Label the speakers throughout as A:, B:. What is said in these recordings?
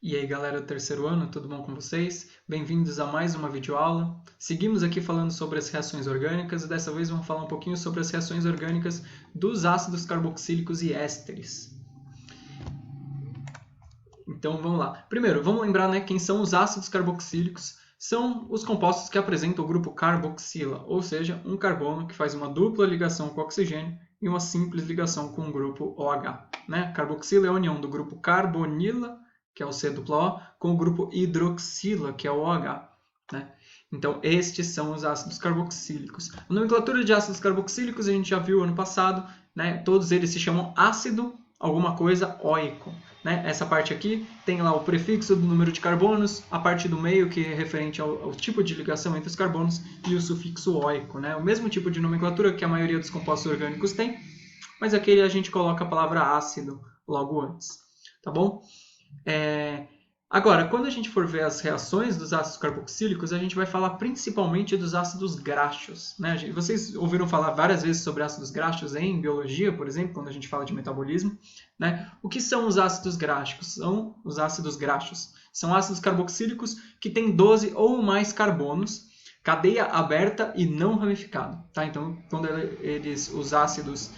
A: E aí galera do terceiro ano, tudo bom com vocês? Bem-vindos a mais uma videoaula. Seguimos aqui falando sobre as reações orgânicas e dessa vez vamos falar um pouquinho sobre as reações orgânicas dos ácidos carboxílicos e ésteres. Então vamos lá. Primeiro, vamos lembrar quem são os ácidos carboxílicos. São os compostos que apresentam o grupo carboxila, ou seja, um carbono que faz uma dupla ligação com oxigênio e uma simples ligação com o grupo OH. Carboxila é a união do grupo carbonila, que é o C+O, com o grupo hidroxila, que é o OH. Então, estes são os ácidos carboxílicos. A nomenclatura de ácidos carboxílicos a gente já viu ano passado. Todos eles se chamam ácido alguma coisa óico. Essa parte aqui tem lá o prefixo do número de carbonos, a parte do meio que é referente ao tipo de ligação entre os carbonos e o sufixo óico. O mesmo tipo de nomenclatura que a maioria dos compostos orgânicos tem, mas aqui a gente coloca a palavra ácido logo antes. Tá bom? Agora, quando a gente for ver as reações dos ácidos carboxílicos, a gente vai falar principalmente dos ácidos graxos. Vocês ouviram falar várias vezes sobre ácidos graxos em biologia, por exemplo, quando a gente fala de metabolismo. O que são os ácidos graxos? São os ácidos graxos. São ácidos carboxílicos que têm 12 ou mais carbonos, cadeia aberta e não ramificado. Então, quando os ácidos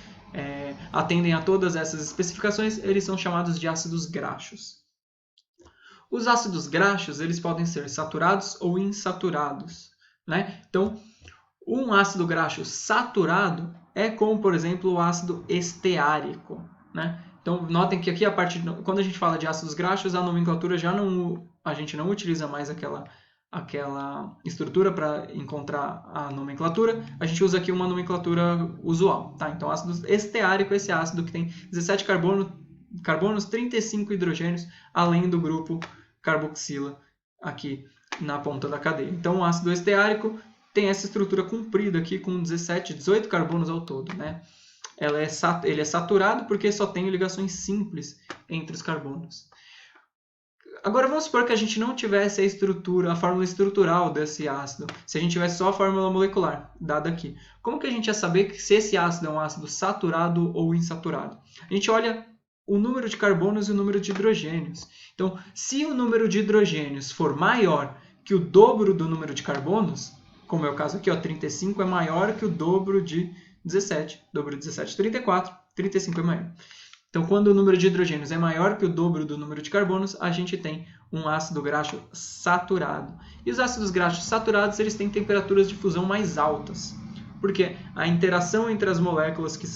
A: atendem a todas essas especificações, eles são chamados de ácidos graxos. Os ácidos graxos eles podem ser saturados ou insaturados. Então, um ácido graxo saturado é como, por exemplo, o ácido esteárico. Então, notem que aqui, quando a gente fala de ácidos graxos, a nomenclatura a gente não utiliza mais aquela estrutura para encontrar a nomenclatura. A gente usa aqui uma nomenclatura usual. Então, ácido esteárico é esse ácido que tem 17 carbonos, 35 hidrogênios, além do grupo carboxila aqui na ponta da cadeia. Então, o ácido esteárico tem essa estrutura comprida aqui com 18 carbonos ao todo. Ele é saturado porque só tem ligações simples entre os carbonos. Agora, vamos supor que a gente não tivesse a fórmula estrutural desse ácido, se a gente tivesse só a fórmula molecular, dada aqui. Como que a gente ia saber se esse ácido é um ácido saturado ou insaturado? A gente olha o número de carbonos e o número de hidrogênios. Então, se o número de hidrogênios for maior que o dobro do número de carbonos, como é o caso aqui, 35 é maior que o dobro de 17. Dobro de 17 é 34, 35 é maior. Então, quando o número de hidrogênios é maior que o dobro do número de carbonos, a gente tem um ácido graxo saturado. E os ácidos graxos saturados eles têm temperaturas de fusão mais altas, porque a interação entre as moléculas que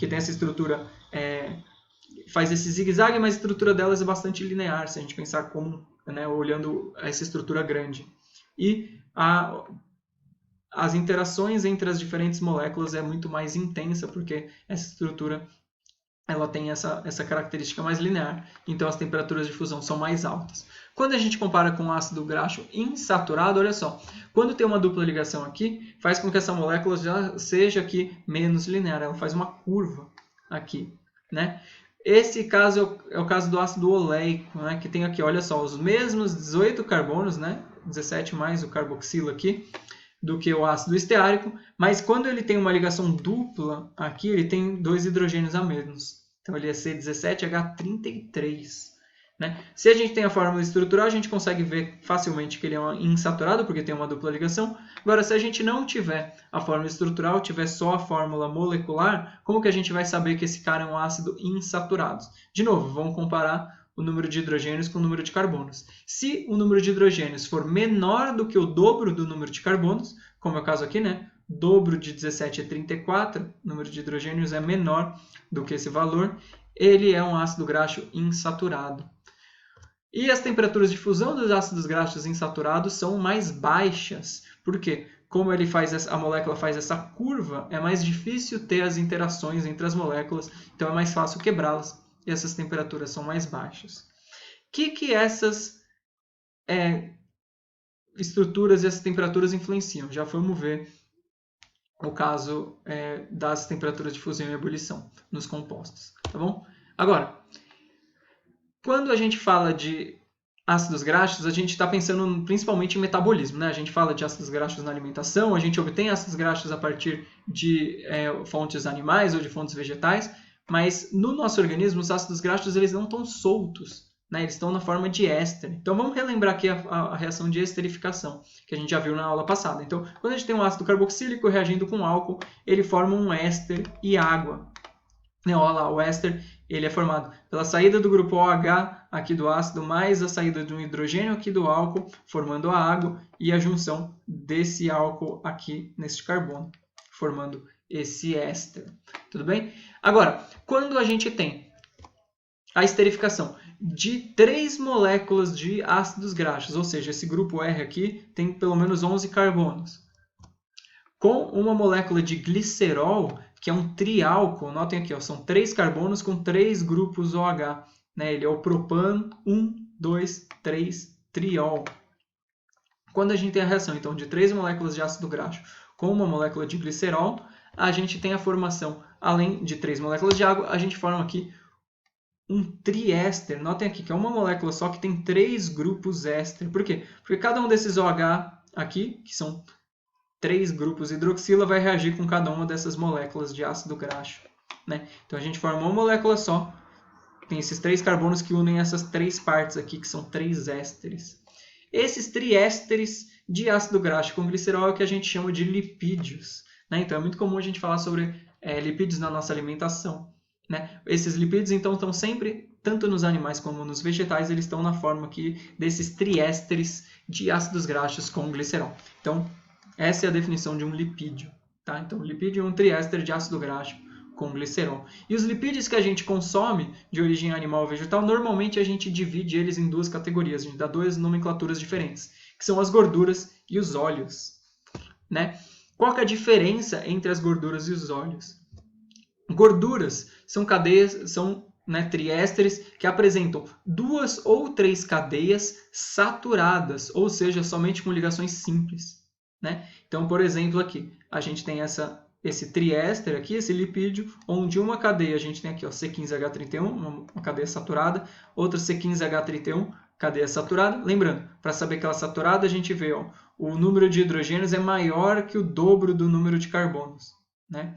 A: tem essa estrutura faz esse zigue-zague, mas a estrutura delas é bastante linear, se a gente pensar como, olhando essa estrutura grande. E as interações entre as diferentes moléculas é muito mais intensa, porque essa estrutura ela tem essa característica mais linear, então as temperaturas de fusão são mais altas. Quando a gente compara com o ácido graxo insaturado, olha só, quando tem uma dupla ligação aqui, faz com que essa molécula já seja aqui menos linear, ela faz uma curva aqui. Esse caso é o caso do ácido oleico, que tem aqui, olha só, os mesmos 18 carbonos, 17 mais o carboxila aqui, do que o ácido esteárico, mas quando ele tem uma ligação dupla aqui, ele tem 2 hidrogênios a menos. Então ele é C17H33. Se a gente tem a fórmula estrutural, a gente consegue ver facilmente que ele é insaturado, porque tem uma dupla ligação. Agora, se a gente não tiver a fórmula estrutural, tiver só a fórmula molecular, como que a gente vai saber que esse cara é um ácido insaturado? De novo, vamos comparar o número de hidrogênios com o número de carbonos. Se o número de hidrogênios for menor do que o dobro do número de carbonos, como é o caso aqui, dobro de 17 é 34, o número de hidrogênios é menor do que esse valor, ele é um ácido graxo insaturado. E as temperaturas de fusão dos ácidos graxos insaturados são mais baixas. Por quê? Como a molécula faz essa curva, é mais difícil ter as interações entre as moléculas, então é mais fácil quebrá-las. E essas temperaturas são mais baixas. O que essas estruturas e essas temperaturas influenciam? Já vamos ver o caso das temperaturas de fusão e ebulição nos compostos. Tá bom? Agora, quando a gente fala de ácidos graxos, a gente está pensando principalmente em metabolismo. A gente fala de ácidos graxos na alimentação, a gente obtém ácidos graxos a partir de fontes animais ou de fontes vegetais, mas no nosso organismo os ácidos graxos eles não estão soltos né? Eles estão na forma de éster. Então vamos relembrar aqui a reação de esterificação, que a gente já viu na aula passada. Então, quando a gente tem um ácido carboxílico reagindo com álcool, ele forma um éster e água. Olha lá, o éster ele é formado pela saída do grupo OH aqui do ácido, mais a saída de um hidrogênio aqui do álcool, formando a água, e a junção desse álcool aqui neste carbono, formando esse éster. Tudo bem? Agora, quando a gente tem a esterificação de 3 moléculas de ácidos graxos, ou seja, esse grupo R aqui tem pelo menos 11 carbonos, com uma molécula de glicerol, que é um triálcool, notem aqui, ó, são 3 carbonos com 3 grupos OH, né? Ele é o propan 1, 2, 3, triol. Quando a gente tem a reação então, de 3 moléculas de ácido graxo com uma molécula de glicerol, a gente tem a formação, além de 3 moléculas de água, a gente forma aqui um triéster. Notem aqui que é uma molécula só que tem 3 grupos éster. Por quê? Porque cada um desses OH aqui, que são 3 grupos hidroxila, vai reagir com cada uma dessas moléculas de ácido graxo, né? Então a gente forma uma molécula só, tem esses 3 carbonos que unem essas 3 partes aqui, que são 3 ésteres. Esses triésteres de ácido graxo com glicerol é o que a gente chama de lipídios, né? Então é muito comum a gente falar sobre lipídios na nossa alimentação, né? Esses lipídios então estão sempre, tanto nos animais como nos vegetais, eles estão na forma aqui desses triésteres de ácidos graxos com glicerol. Então essa é a definição de um lipídio, tá? Então, lipídio é um triéster de ácido graxo com glicerol. E os lipídios que a gente consome de origem animal ou vegetal, normalmente a gente divide eles em 2 categorias, a gente dá 2 nomenclaturas diferentes, que são as gorduras e os óleos, né? Qual que é a diferença entre as gorduras e os óleos? Gorduras são cadeias, são triésteres que apresentam 2 ou 3 cadeias saturadas, ou seja, somente com ligações simples, né? Então, por exemplo, aqui a gente tem esse triéster aqui, esse lipídio, onde uma cadeia a gente tem aqui, ó, C15H31, uma cadeia saturada, outra C15H31, cadeia saturada. Lembrando, para saber que ela é saturada, a gente vê, ó, o número de hidrogênios é maior que o dobro do número de carbonos, né?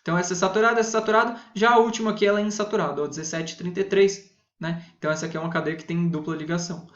A: Então, essa é saturada. Já a última aqui ela é insaturada, ó, 1733, né? Então, essa aqui é uma cadeia que tem dupla ligação.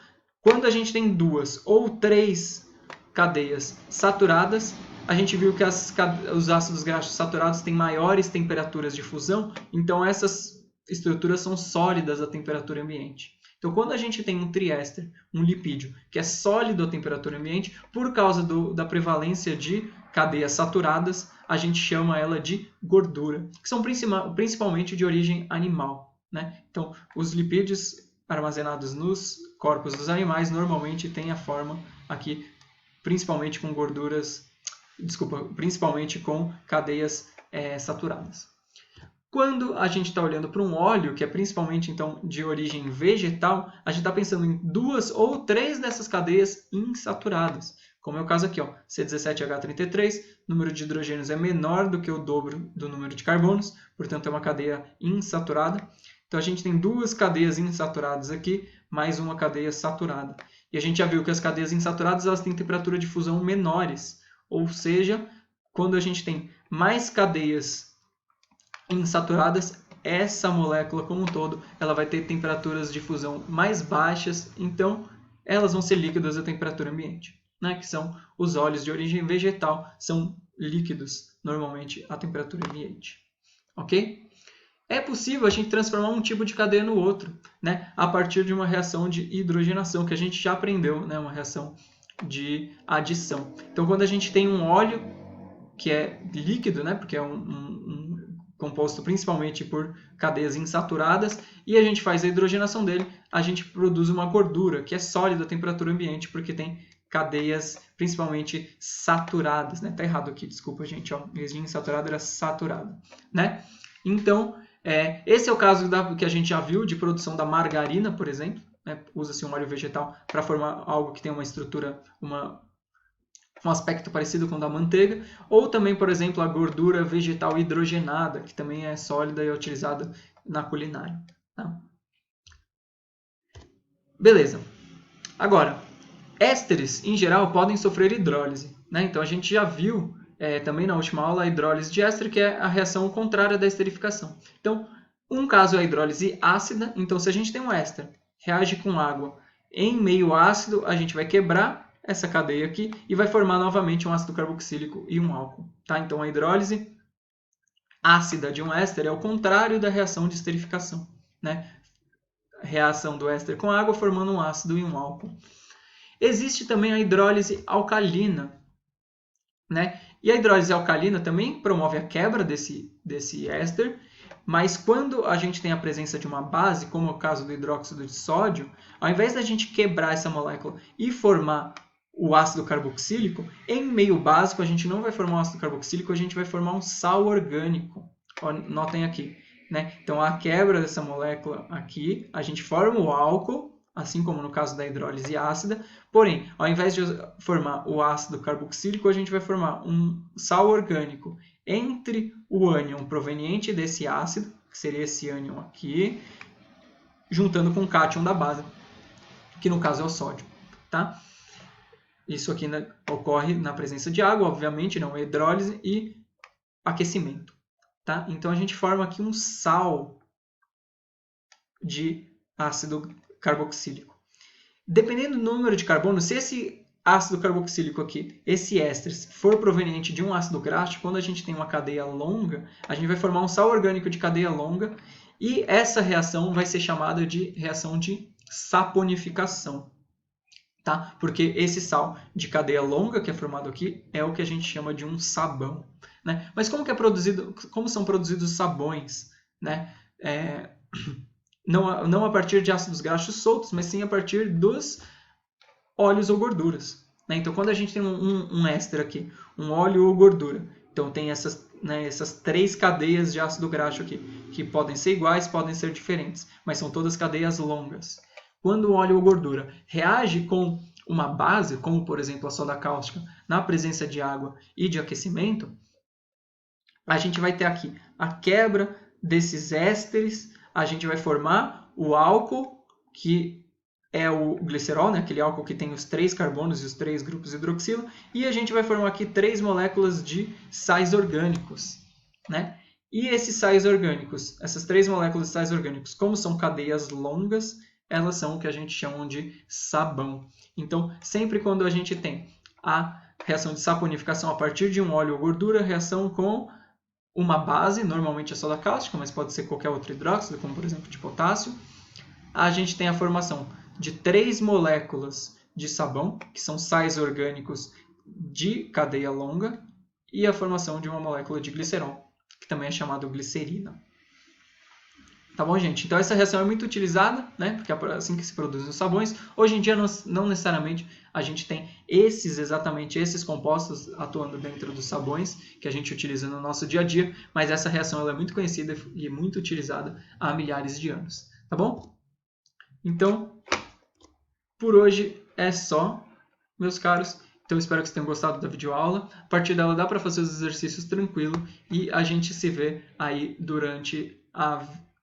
A: Quando a gente tem 2 ou 3 cadeias saturadas, a gente viu que os ácidos graxos saturados têm maiores temperaturas de fusão, então essas estruturas são sólidas à temperatura ambiente. Então, quando a gente tem um triéster, um lipídio, que é sólido à temperatura ambiente, por causa da prevalência de cadeias saturadas, a gente chama ela de gordura, que são principalmente de origem animal, né? Então, os lipídios armazenados nos corpos dos animais normalmente têm a forma aqui, principalmente com principalmente com cadeias saturadas. Quando a gente está olhando para um óleo, que é principalmente então de origem vegetal, a gente está pensando em 2 ou 3 dessas cadeias insaturadas, como é o caso aqui, ó, C17H33, o número de hidrogênios é menor do que o dobro do número de carbonos, portanto é uma cadeia insaturada. Então a gente tem 2 cadeias insaturadas aqui, mais uma cadeia saturada. E a gente já viu que as cadeias insaturadas elas têm temperatura de fusão menores, ou seja, quando a gente tem mais cadeias insaturadas, essa molécula como um todo ela vai ter temperaturas de fusão mais baixas, então elas vão ser líquidas à temperatura ambiente, né? Que são os óleos de origem vegetal, são líquidos normalmente à temperatura ambiente. Ok? É possível a gente transformar um tipo de cadeia no outro, né? A partir de uma reação de hidrogenação, que a gente já aprendeu, né? Uma reação de adição. Então, quando a gente tem um óleo que é líquido, né? Porque é um composto principalmente por cadeias insaturadas, e a gente faz a hidrogenação dele, a gente produz uma gordura que é sólida à temperatura ambiente, porque tem cadeias principalmente saturadas, né? Tá errado aqui, desculpa, gente, ó. Em vez de insaturado era saturado, né? Então, esse é o caso que a gente já viu de produção da margarina, por exemplo, né? Usa-se um óleo vegetal para formar algo que tem uma estrutura, um aspecto parecido com o da manteiga, ou também, por exemplo, a gordura vegetal hidrogenada, que também é sólida e é utilizada na culinária. Tá? Beleza. Agora, ésteres, em geral, podem sofrer hidrólise, né? Então, a gente já viu também na última aula a hidrólise de éster, que é a reação contrária da esterificação. Então, um caso é a hidrólise ácida. Então, se a gente tem um éster reage com água em meio ácido, a gente vai quebrar essa cadeia aqui e vai formar novamente um ácido carboxílico e um álcool. Tá? Então, a hidrólise ácida de um éster é o contrário da reação de esterificação. Né? Reação do éster com água formando um ácido e um álcool. Existe também a hidrólise alcalina. Né? E a hidrólise alcalina também promove a quebra desse éster, mas quando a gente tem a presença de uma base, como é o caso do hidróxido de sódio, ao invés da gente quebrar essa molécula e formar o ácido carboxílico, em meio básico a gente não vai formar um ácido carboxílico, a gente vai formar um sal orgânico. Notem aqui. Né? Então, a quebra dessa molécula aqui, a gente forma o álcool, assim como no caso da hidrólise ácida, porém, ao invés de formar o ácido carboxílico, a gente vai formar um sal orgânico entre o ânion proveniente desse ácido, que seria esse ânion aqui, juntando com o cátion da base, que no caso é o sódio. Tá? Isso aqui ocorre na presença de água, obviamente, não hidrólise e aquecimento. Tá? Então, a gente forma aqui um sal de ácido carboxílico. Dependendo do número de carbono, se esse ácido carboxílico aqui, esse éster, for proveniente de um ácido gráfico, quando a gente tem uma cadeia longa, a gente vai formar um sal orgânico de cadeia longa e essa reação vai ser chamada de reação de saponificação. Tá? Porque esse sal de cadeia longa que é formado aqui é o que a gente chama de um sabão. Né? Mas como são produzidos sabões? Né? Não a partir de ácidos graxos soltos, mas sim a partir dos óleos ou gorduras. Né? Então, quando a gente tem um éster aqui, um óleo ou gordura, então tem essas 3 cadeias de ácido graxo aqui, que podem ser iguais, podem ser diferentes, mas são todas cadeias longas. Quando o óleo ou gordura reage com uma base, como por exemplo a soda cáustica, na presença de água e de aquecimento, a gente vai ter aqui a quebra desses ésteres, a gente vai formar o álcool, que é o glicerol, né? Aquele álcool que tem os 3 carbonos e os 3 grupos de hidroxilo, e a gente vai formar aqui 3 moléculas de sais orgânicos. Né? E esses sais orgânicos, essas 3 moléculas de sais orgânicos, como são cadeias longas, elas são o que a gente chama de sabão. Então, sempre quando a gente tem a reação de saponificação a partir de um óleo ou gordura, reação com uma base, normalmente a soda cáustica, mas pode ser qualquer outro hidróxido, como por exemplo de potássio, a gente tem a formação de 3 moléculas de sabão, que são sais orgânicos de cadeia longa, e a formação de uma molécula de glicerol, que também é chamado glicerina. Tá bom, gente? Então, essa reação é muito utilizada, né? Porque é assim que se produzem os sabões. Hoje em dia, não necessariamente a gente tem exatamente esses compostos atuando dentro dos sabões que a gente utiliza no nosso dia a dia, mas essa reação ela é muito conhecida e muito utilizada há milhares de anos. Tá bom? Então, por hoje é só, meus caros. Então, espero que vocês tenham gostado da videoaula. A partir dela, dá para fazer os exercícios tranquilo e a gente se vê aí durante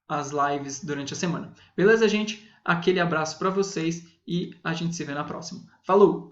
A: as lives durante a semana. Beleza, gente? Aquele abraço para vocês e a gente se vê na próxima. Falou!